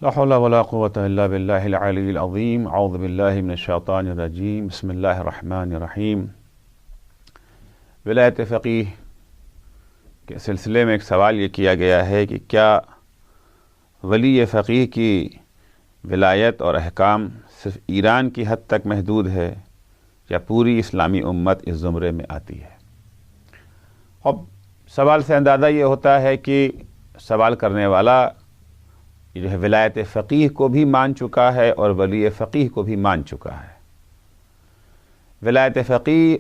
لا حول ولا قوة إلا بالله العلی العظیم اعوذ باللہ من الشیطان الرجیم بسم اللہ الرحمن الرحیم۔ ولایت فقیہ کے سلسلے میں ایک سوال یہ کیا گیا ہے کہ کیا ولی فقیہ کی ولایت اور احکام صرف ایران کی حد تک محدود ہے یا پوری اسلامی امت اس زمرے میں آتی ہے؟ اب سوال سے اندازہ یہ ہوتا ہے کہ سوال کرنے والا یہ جو ہے ولایت فقیہ کو بھی مان چکا ہے اور ولی فقیہ کو بھی مان چکا ہے۔ ولایت فقیہ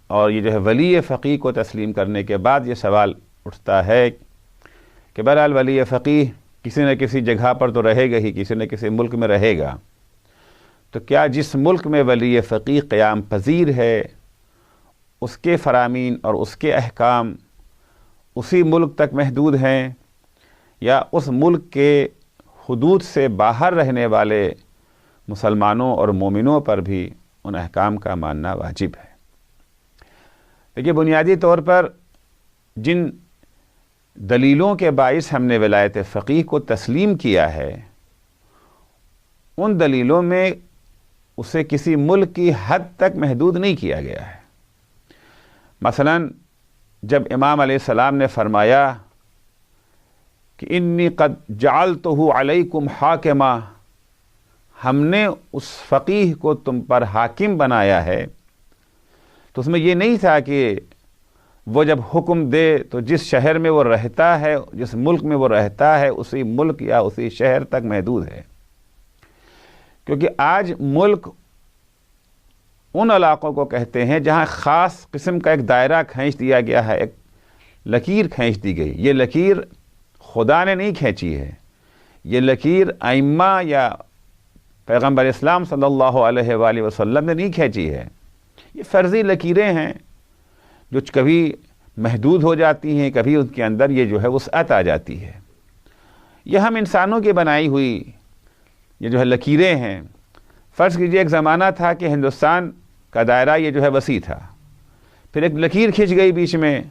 اور یہ جو ہے ولی فقیہ کو تسلیم کرنے کے بعد یہ سوال اٹھتا ہے کہ بہرحال ولی فقیہ کسی نہ کسی جگہ پر تو رہے گا ہی، کسی نہ کسی ملک میں رہے گا، تو کیا جس ملک میں ولی فقیہ قیام پذیر ہے اس کے فرامین اور اس کے احکام اسی ملک تک محدود ہیں یا اس ملک کے حدود سے باہر رہنے والے مسلمانوں اور مومنوں پر بھی ان احکام کا ماننا واجب ہے؟ دیکھیے، بنیادی طور پر جن دلیلوں کے باعث ہم نے ولایت فقیہ کو تسلیم کیا ہے ان دلیلوں میں اسے کسی ملک کی حد تک محدود نہیں کیا گیا ہے۔ مثلا جب امام علیہ السلام نے فرمایا کہ انی قد جعلتہ علیکم حاکما، ہم نے اس فقیہ کو تم پر حاکم بنایا ہے، تو اس میں یہ نہیں تھا کہ وہ جب حکم دے تو جس شہر میں وہ رہتا ہے، جس ملک میں وہ رہتا ہے، اسی ملک یا اسی شہر تک محدود ہے، کیونکہ آج ملک ان علاقوں کو کہتے ہیں جہاں خاص قسم کا ایک دائرہ کھینچ دیا گیا ہے، ایک لکیر کھینچ دی گئی۔ یہ لکیر خدا نے نہیں کھینچی ہے، یہ لکیر ائمہ یا پیغمبر اسلام صلی اللہ علیہ وآلہ وسلم نے نہیں کھینچی ہے۔ یہ فرضی لکیریں ہیں جو کبھی محدود ہو جاتی ہیں، کبھی ان کے اندر یہ جو ہے وسعت آ جاتی ہے۔ یہ ہم انسانوں کی بنائی ہوئی یہ جو ہے لکیریں ہیں۔ فرض کیجئے ایک زمانہ تھا کہ ہندوستان کا دائرہ یہ جو ہے وسیع تھا، پھر ایک لکیر کھنچ گئی بیچ میں،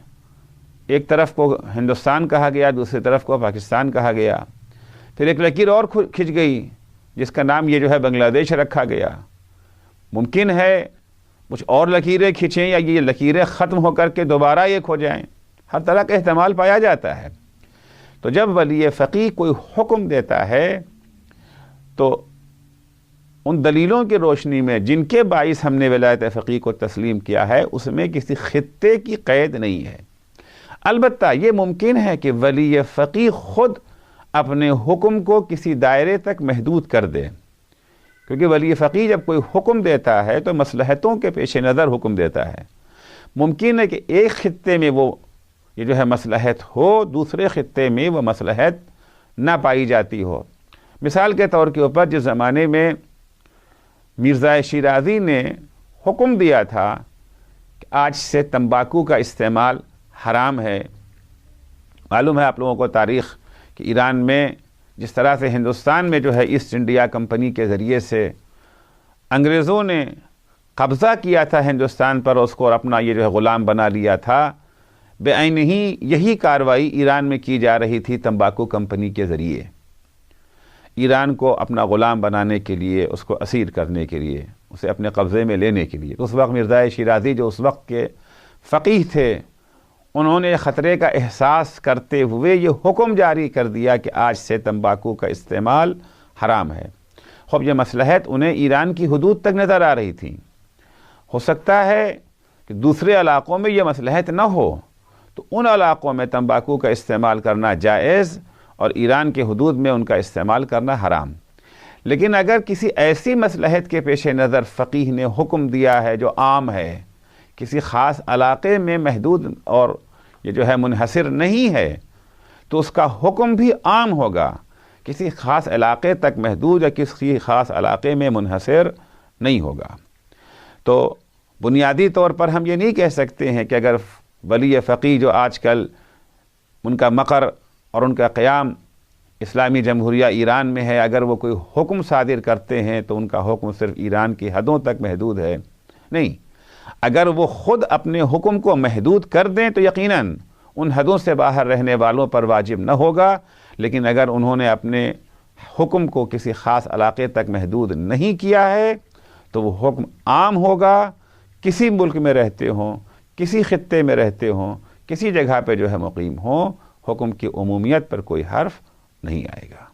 ایک طرف کو ہندوستان کہا گیا، دوسری طرف کو پاکستان کہا گیا، پھر ایک لکیر اور کھنچ گئی جس کا نام یہ جو ہے بنگلہ دیش رکھا گیا۔ ممکن ہے کچھ اور لکیریں کھنچیں یا یہ لکیریں ختم ہو کر کے دوبارہ ایک ہو جائیں، ہر طرح کا احتمال پایا جاتا ہے۔ تو جب ولی فقیہ کوئی حکم دیتا ہے تو ان دلیلوں کی روشنی میں جن کے باعث ہم نے ولایت فقیہ کو تسلیم کیا ہے اس میں کسی خطے کی قید نہیں ہے۔ البتہ یہ ممکن ہے کہ ولی فقیہ خود اپنے حکم کو کسی دائرے تک محدود کر دے، کیونکہ ولی فقیہ جب کوئی حکم دیتا ہے تو مصلحتوں کے پیش نظر حکم دیتا ہے۔ ممکن ہے کہ ایک خطے میں وہ یہ جو ہے مصلحت ہو، دوسرے خطے میں وہ مصلحت نہ پائی جاتی ہو۔ مثال کے طور کے اوپر جس زمانے میں مرزا شیرازی نے حکم دیا تھا کہ آج سے تمباکو کا استعمال حرام ہے، معلوم ہے آپ لوگوں کو تاریخ کہ ایران میں جس طرح سے ہندوستان میں جو ہے ایسٹ انڈیا کمپنی کے ذریعے سے انگریزوں نے قبضہ کیا تھا ہندوستان پر، اس کو اور اپنا یہ جو ہے غلام بنا لیا تھا، بے عین ہی یہی کارروائی ایران میں کی جا رہی تھی تمباکو کمپنی کے ذریعے، ایران کو اپنا غلام بنانے کے لیے، اس کو اسیر کرنے کے لیے، اسے اپنے قبضے میں لینے کے لیے۔ اس وقت مرزا شیرازی جو اس وقت کے فقیہ تھے، انہوں نے خطرے کا احساس کرتے ہوئے یہ حکم جاری کر دیا کہ آج سے تمباکو کا استعمال حرام ہے۔ خوب یہ مصلحت انہیں ایران کی حدود تک نظر آ رہی تھی۔ ہو سکتا ہے کہ دوسرے علاقوں میں یہ مصلحت نہ ہو تو ان علاقوں میں تمباکو کا استعمال کرنا جائز اور ایران کے حدود میں ان کا استعمال کرنا حرام۔ لیکن اگر کسی ایسی مصلحت کے پیش نظر فقیہ نے حکم دیا ہے جو عام ہے، کسی خاص علاقے میں محدود اور یہ جو ہے منحصر نہیں ہے، تو اس کا حکم بھی عام ہوگا، کسی خاص علاقے تک محدود یا کسی خاص علاقے میں منحصر نہیں ہوگا۔ تو بنیادی طور پر ہم یہ نہیں کہہ سکتے ہیں کہ اگر ولی فقیہ جو آج کل ان کا مقر اور ان کا قیام اسلامی جمہوریہ ایران میں ہے، اگر وہ کوئی حکم صادر کرتے ہیں تو ان کا حکم صرف ایران کی حدوں تک محدود ہے، نہیں۔ اگر وہ خود اپنے حکم کو محدود کر دیں تو یقیناً ان حدوں سے باہر رہنے والوں پر واجب نہ ہوگا، لیکن اگر انہوں نے اپنے حکم کو کسی خاص علاقے تک محدود نہیں کیا ہے تو وہ حکم عام ہوگا، کسی ملک میں رہتے ہوں، کسی خطے میں رہتے ہوں، کسی جگہ پہ جو ہے مقیم ہوں، حکم کی عمومیت پر کوئی حرف نہیں آئے گا۔